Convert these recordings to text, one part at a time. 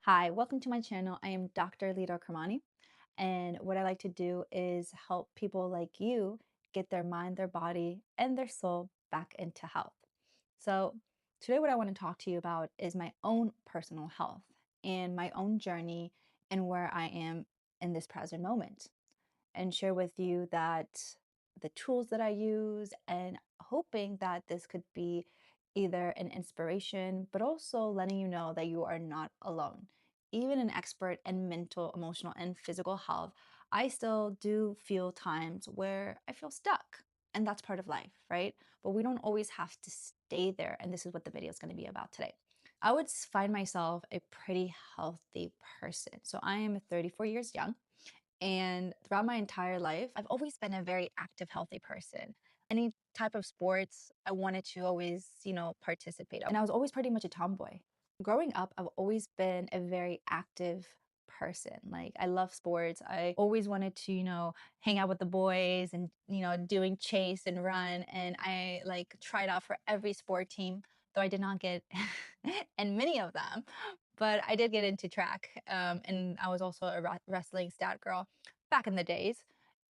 Hi, welcome to my channel. I am Dr. Lida Kermani, and what I like to do is help people like you get their mind, their body, and their soul back into health. So, today, what I want to talk to you about is my own personal health and my own journey and where I am in this present moment, and share with you that the tools that I use, and hoping that this could be either an inspiration, but also letting you know that you are not alone. Even an expert in mental, emotional, and physical health, I still do feel times where I feel stuck. And that's part of life, right? But we don't always have to stay there. And this is what the video is going to be about today. I would find myself a pretty healthy person. So I am 34 years young. And throughout my entire life, I've always been a very active, healthy person. Any type of sports, I wanted to always, participate. And I was always pretty much a tomboy. Growing up, I've always been a very active person. Like, I love sports. I always wanted to, hang out with the boys and, doing chase and run. And I like tried out for every sport team, though I did not get in many of them. But I did get into track, and I was also a wrestling stat girl back in the days.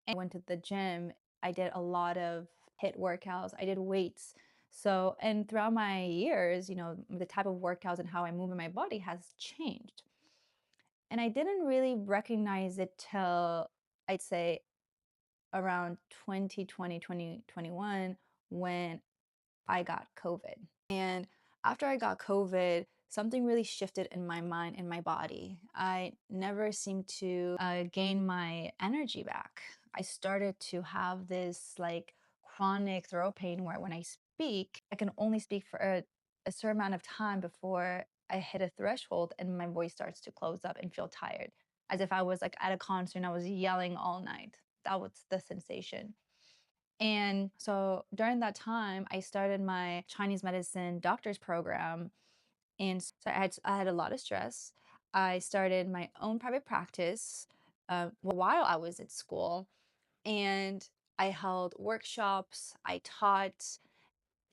And I went to the gym. I did a lot of HIIT workouts. I did weights. So, and throughout my years, the type of workouts and how I move in my body has changed. And I didn't really recognize it till I'd say around 2020, 2021, when I got COVID. And after I got COVID, something really shifted in my mind and my body. I never seemed to gain my energy back. I started to have this like chronic throat pain where when I speak, I can only speak for a certain amount of time before I hit a threshold and my voice starts to close up and feel tired, as if I was like at a concert and I was yelling all night. That was the sensation. And so during that time, I started my Chinese medicine doctor's program. And so I had a lot of stress. I started my own private practice while I was at school. And I held workshops, I taught,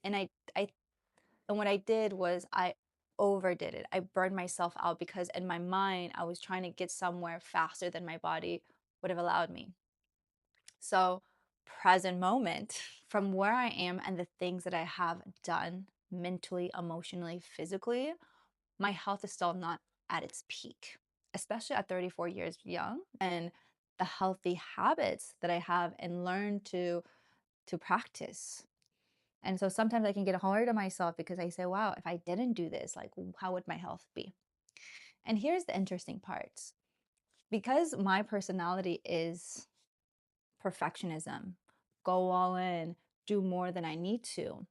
and I and what I did was I overdid it. I burned myself out because in my mind, I was trying to get somewhere faster than my body would have allowed me. So, present moment from where I am and the things that I have done mentally, emotionally, physically, my health is still not at its peak, especially at 34 years young. And the healthy habits that I have and learned to practice. And so sometimes I can get hard on myself because I say, wow, if I didn't do this, like how would my health be? And here's the interesting part. Because my personality is perfectionism, go all in, do more than I need to.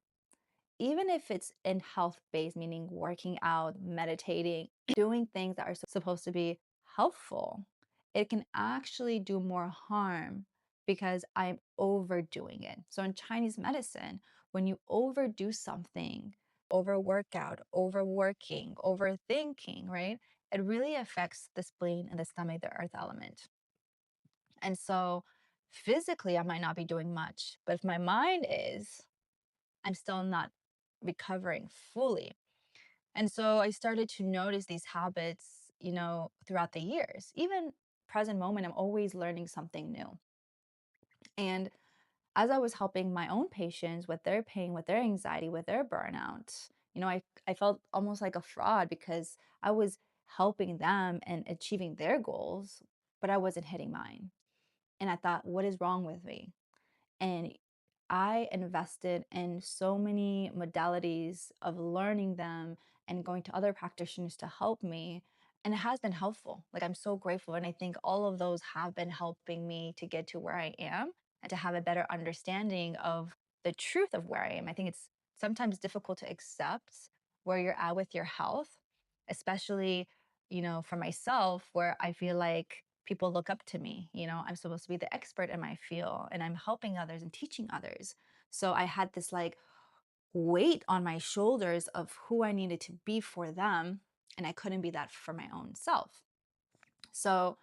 Even if it's in health based, meaning working out, meditating, doing things that are supposed to be helpful, it can actually do more harm because I'm overdoing it. So in Chinese medicine, when you overdo something, over workout, overworking, overthinking, right? It really affects the spleen and the stomach, the earth element. And so physically, I might not be doing much, but if my mind is, I'm still not recovering fully. And so I started to notice these habits, throughout the years. Even present moment, I'm always learning something new. And as I was helping my own patients with their pain, with their anxiety, with their burnout, I felt almost like a fraud because I was helping them and achieving their goals, but I wasn't hitting mine. And I thought, what is wrong with me? And I invested in so many modalities of learning them and going to other practitioners to help me. And it has been helpful. Like, I'm so grateful. And I think all of those have been helping me to get to where I am and to have a better understanding of the truth of where I am. I think it's sometimes difficult to accept where you're at with your health, especially, for myself, where I feel like people look up to me. I'm supposed to be the expert in my field and I'm helping others and teaching others. So I had this like weight on my shoulders of who I needed to be for them. And I couldn't be that for my own self. So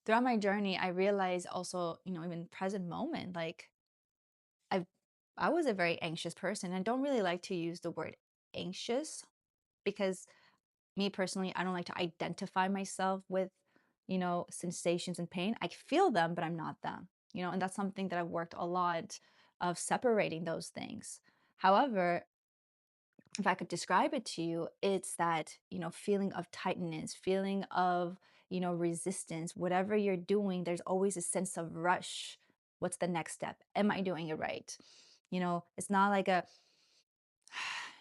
throughout my journey, I realized also, even present moment, like I I was a very anxious person. I don't really like to use the word anxious because Me personally, I don't like to identify myself with, sensations and pain. I feel them, but I'm not them, and that's something that I've worked a lot of separating those things. However, if I could describe it to you, it's that, feeling of tightness, feeling of, resistance, whatever you're doing, there's always a sense of rush. What's the next step? Am I doing it right? It's not like a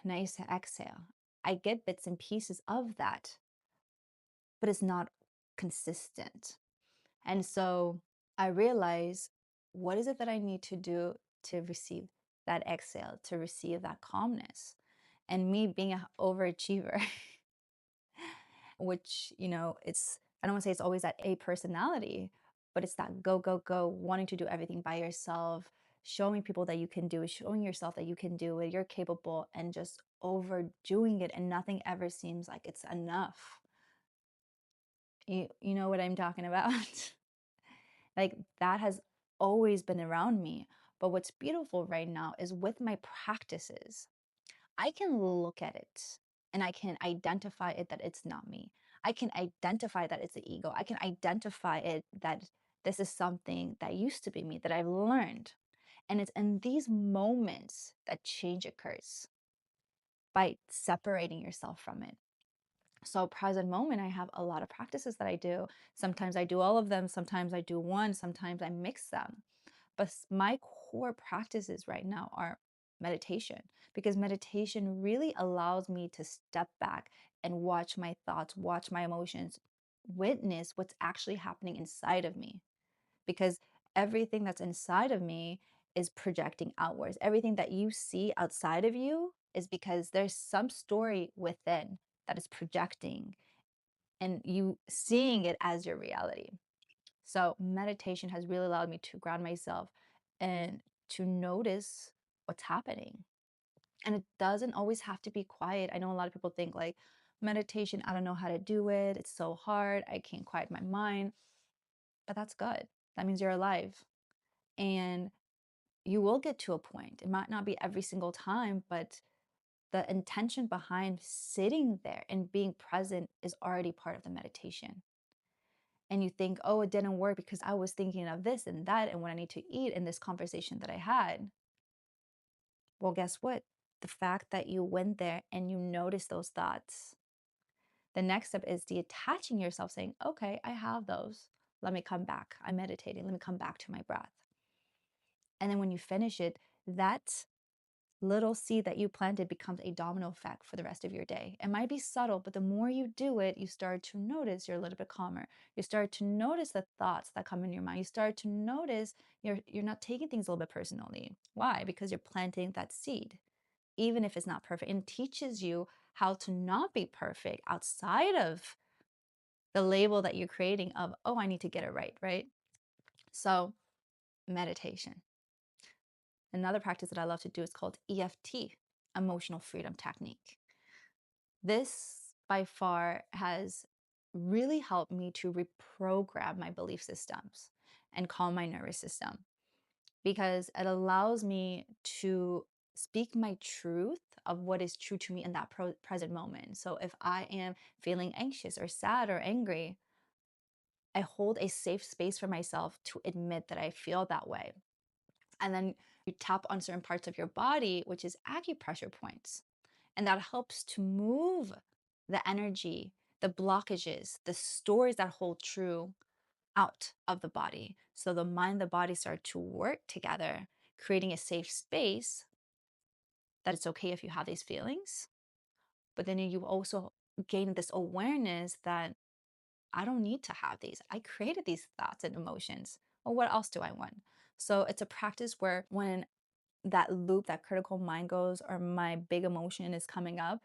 nice exhale. I get bits and pieces of that, but it's not consistent. And so I realize, what is it that I need to do to receive that exhale, to receive that calmness? And me being an overachiever, which, I don't want to say it's always that A personality, but it's that go, go, go, wanting to do everything by yourself, showing people that you can do it, showing yourself that you can do it, you're capable, and just overdoing it. And nothing ever seems like it's enough. You know what I'm talking about? Like that has always been around me. But what's beautiful right now is with my practices, I can look at it and I can identify it that it's not me. I can identify that it's the ego. I can identify it that this is something that used to be me that I've learned. And it's in these moments that change occurs by separating yourself from it. So, present moment, I have a lot of practices that I do. Sometimes I do all of them, sometimes I do one, sometimes I mix them. But my core practices right now are meditation, because meditation really allows me to step back and watch my thoughts, watch my emotions, witness what's actually happening inside of me. Because everything that's inside of me is projecting outwards. Everything that you see outside of you is because there's some story within that is projecting and you seeing it as your reality. So, meditation has really allowed me to ground myself and to notice what's happening. And it doesn't always have to be quiet. I know a lot of people think like meditation, I don't know how to do it. It's so hard. I can't quiet my mind. But that's good. That means you're alive. And you will get to a point. It might not be every single time, but the intention behind sitting there and being present is already part of the meditation. And you think, oh, it didn't work because I was thinking of this and that and what I need to eat in this conversation that I had. Well, guess what? The fact that you went there and you noticed those thoughts, the next step is detaching yourself, saying, okay, I have those. Let me come back. I'm meditating. Let me come back to my breath. And then when you finish it, that little seed that you planted becomes a domino effect for the rest of your day. It might be subtle, but the more you do it, you start to notice you're a little bit calmer. You start to notice the thoughts that come in your mind. You start to notice you're not taking things a little bit personally. Why? Because you're planting that seed, even if it's not perfect, and teaches you how to not be perfect outside of the label that you're creating of, oh, I need to get it right, right? So, meditation. Another practice that I love to do is called EFT, Emotional Freedom Technique. This by far has really helped me to reprogram my belief systems and calm my nervous system, because it allows me to speak my truth of what is true to me in that present moment. So if I am feeling anxious or sad or angry, I hold a safe space for myself to admit that I feel that way. And then you tap on certain parts of your body, which is acupressure points. And that helps to move the energy, the blockages, the stories that hold true out of the body. So the mind and the body start to work together, creating a safe space that it's okay if you have these feelings. But then you also gain this awareness that I don't need to have these. I created these thoughts and emotions. Well, what else do I want? So it's a practice where when that loop, that critical mind goes, or my big emotion is coming up,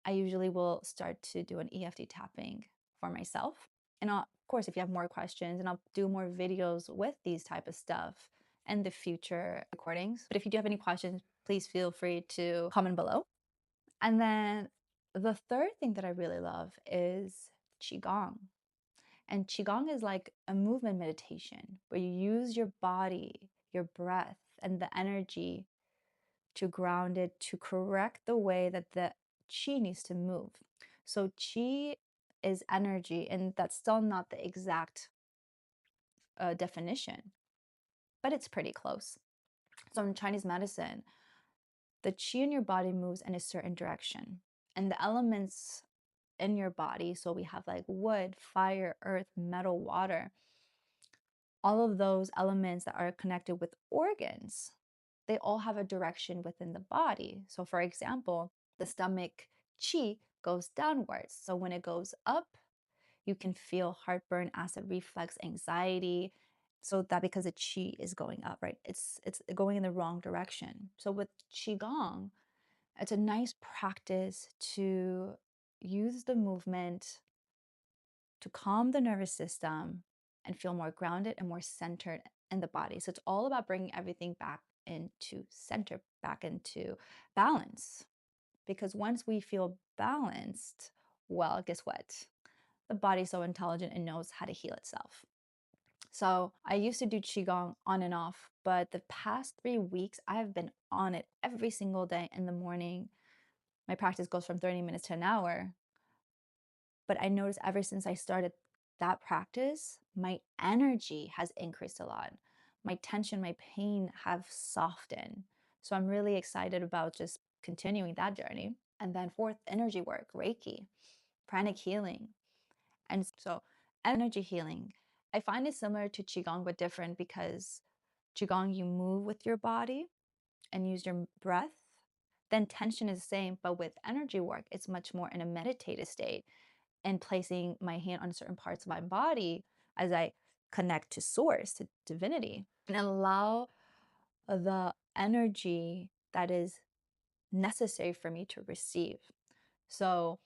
I usually will start to do an EFT tapping for myself. And of course, if you have more questions, and I'll do more videos with these type of stuff in the future recordings. But if you do have any questions, please feel free to comment below. And then the third thing that I really love is Qigong. And Qigong is like a movement meditation where you use your body, your breath, and the energy to ground it, to correct the way that the chi needs to move. So chi is energy, and that's still not the exact definition, but it's pretty close. So in Chinese medicine, the chi in your body moves in a certain direction, and the elements in your body, so we have like wood, fire, earth, metal, water, all of those elements that are connected with organs, they all have a direction within the body. So, for example, the stomach chi goes downwards. So, when it goes up, you can feel heartburn, acid reflux, anxiety. So that because the chi is going up, right? It's going in the wrong direction. So with qigong, it's a nice practice to use the movement to calm the nervous system and feel more grounded and more centered in the body. So it's all about bringing everything back into center, back into balance. Because once we feel balanced, well, guess what? The body's so intelligent and knows how to heal itself. So I used to do Qigong on and off, but the past 3 weeks, I have been on it every single day in the morning. My practice goes from 30 minutes to an hour. But I noticed ever since I started that practice, my energy has increased a lot. My tension, my pain have softened. So I'm really excited about just continuing that journey. And then fourth, energy work, Reiki, pranic healing. And so energy healing, I find it similar to Qigong, but different because Qigong, you move with your body and use your breath. Then tension is the same, but with energy work, it's much more in a meditative state and placing my hand on certain parts of my body as I connect to source, to divinity, and allow the energy that is necessary for me to receive. So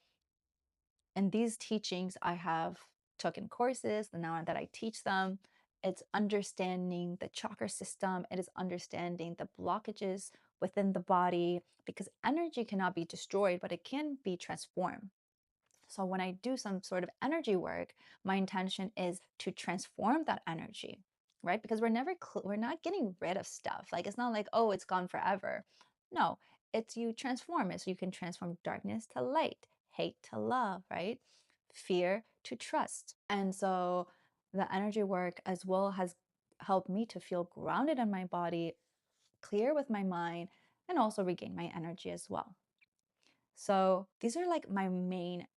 in these teachings I have taken courses, and now that I teach them, it's understanding the chakra system, it is understanding the blockages within the body, because energy cannot be destroyed, but it can be transformed. So when I do some sort of energy work, my intention is to transform that energy, right? Because we're not getting rid of stuff. Like it's not like, oh, it's gone forever. No, it's you transform it. So you can transform darkness to light, hate to love, right? Fear to trust. And so the energy work as well has helped me to feel grounded in my body, clear with my mind, and also regain my energy as well. So these are like my main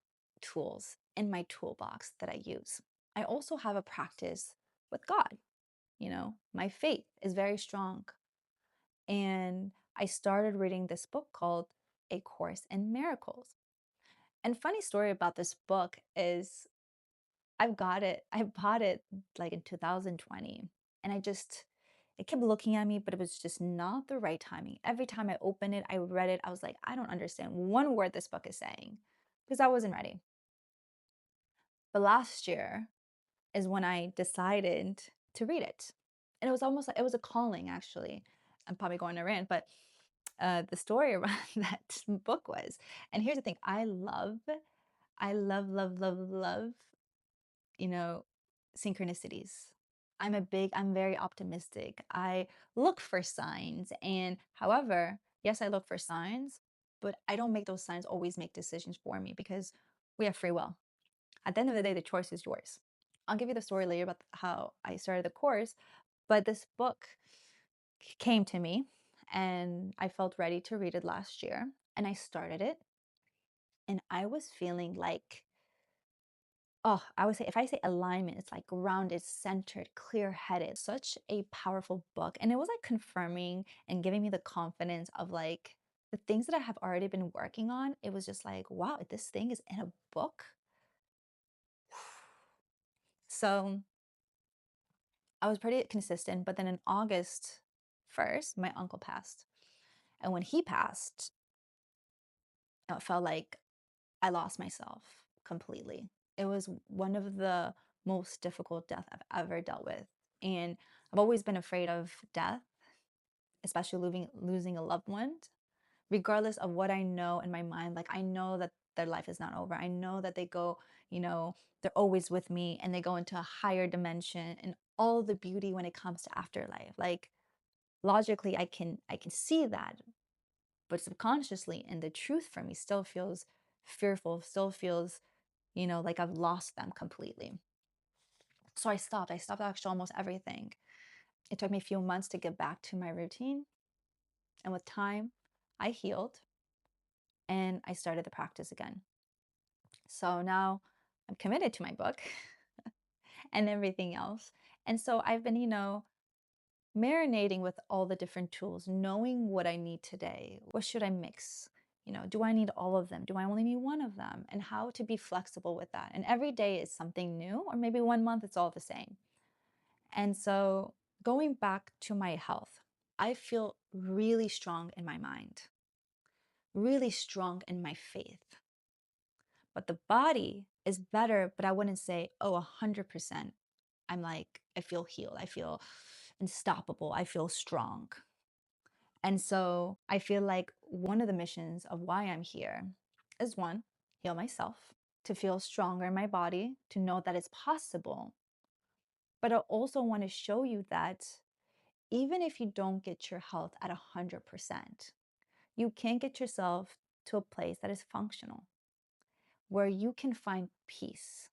tools in my toolbox that I use. I also have a practice with God. My faith is very strong. And I started reading this book called A Course in Miracles. And funny story about this book is I bought it like in 2020. And it kept looking at me, but it was just not the right timing. Every time I opened it, I read it, I was like, I don't understand one word this book is saying because I wasn't ready. But last year is when I decided to read it. And it was almost like it was a calling, actually. I'm probably going to rant, but the story around that book was, and here's the thing, I love, love, love, love, you know, synchronicities. I'm very optimistic. I look for signs. And however, yes, I look for signs, but I don't make those signs always make decisions for me because we have free will. At the end of the day, the choice is yours. I'll give you the story later about how I started the course, but this book came to me and I felt ready to read it last year. And I started it and I was feeling like, oh, I would say if I say alignment, it's like grounded, centered, clear headed. Such a powerful book. And it was like confirming and giving me the confidence of like the things that I have already been working on. It was just like, wow, this thing is in a book. So I was pretty consistent. But then in August 1st, my uncle passed. And when he passed, it felt like I lost myself completely. It was one of the most difficult deaths I've ever dealt with. And I've always been afraid of death, especially losing a loved one, regardless of what I know in my mind. Like, I know that their life is not over. I know that they go, they're always with me and they go into a higher dimension and all the beauty when it comes to afterlife. Like, logically, I can see that, but subconsciously, and the truth for me still feels fearful, still feels, like I've lost them completely. So I stopped. I stopped actually almost everything. It took me a few months to get back to my routine. And with time, I healed and I started the practice again. So now I'm committed to my book and everything else. And so I've been, marinating with all the different tools, knowing what I need today. What should I mix? Do I need all of them? Do I only need one of them? And how to be flexible with that. And every day is something new, or maybe 1 month it's all the same. And so going back to my health, I feel really strong in my mind, really strong in my faith. But the body is better, but I wouldn't say, oh, 100%. I'm like, I feel healed. I feel unstoppable. I feel strong. And so I feel like one of the missions of why I'm here is one, heal myself, to feel stronger in my body, to know that it's possible. But I also want to show you that even if you don't get your health at 100%, you can get yourself to a place that is functional, where you can find peace,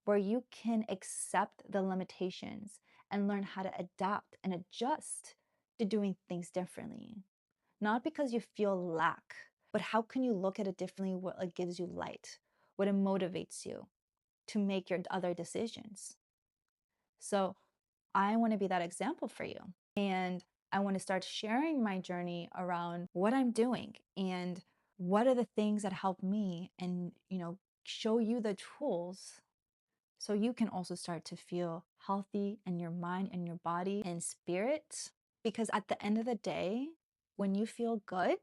where you can accept the limitations and learn how to adapt and adjust to doing things differently. Not because you feel lack, but how can you look at it differently? What it gives you light, what it motivates you to make your other decisions. So I want to be that example for you. And I want to start sharing my journey around what I'm doing and what are the things that help me and, show you the tools so you can also start to feel healthy in your mind and your body and spirit. Because at the end of the day, when you feel good,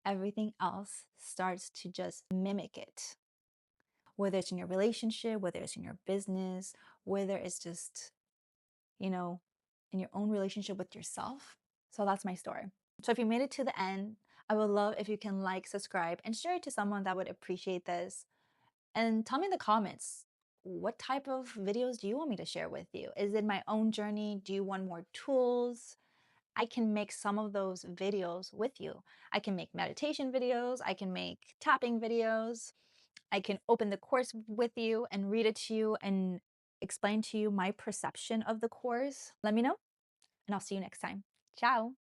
everything else starts to just mimic it. Whether it's in your relationship, whether it's in your business, whether it's just, in your own relationship with yourself. So that's my story. So if you made it to the end, I would love if you can like, subscribe, and share it to someone that would appreciate this. And tell me in the comments, what type of videos do you want me to share with you? Is it my own journey? Do you want more tools? I can make some of those videos with you. I can make meditation videos. I can make tapping videos. I can open the course with you and read it to you and explain to you my perception of the course. Let me know, and I'll see you next time. Ciao.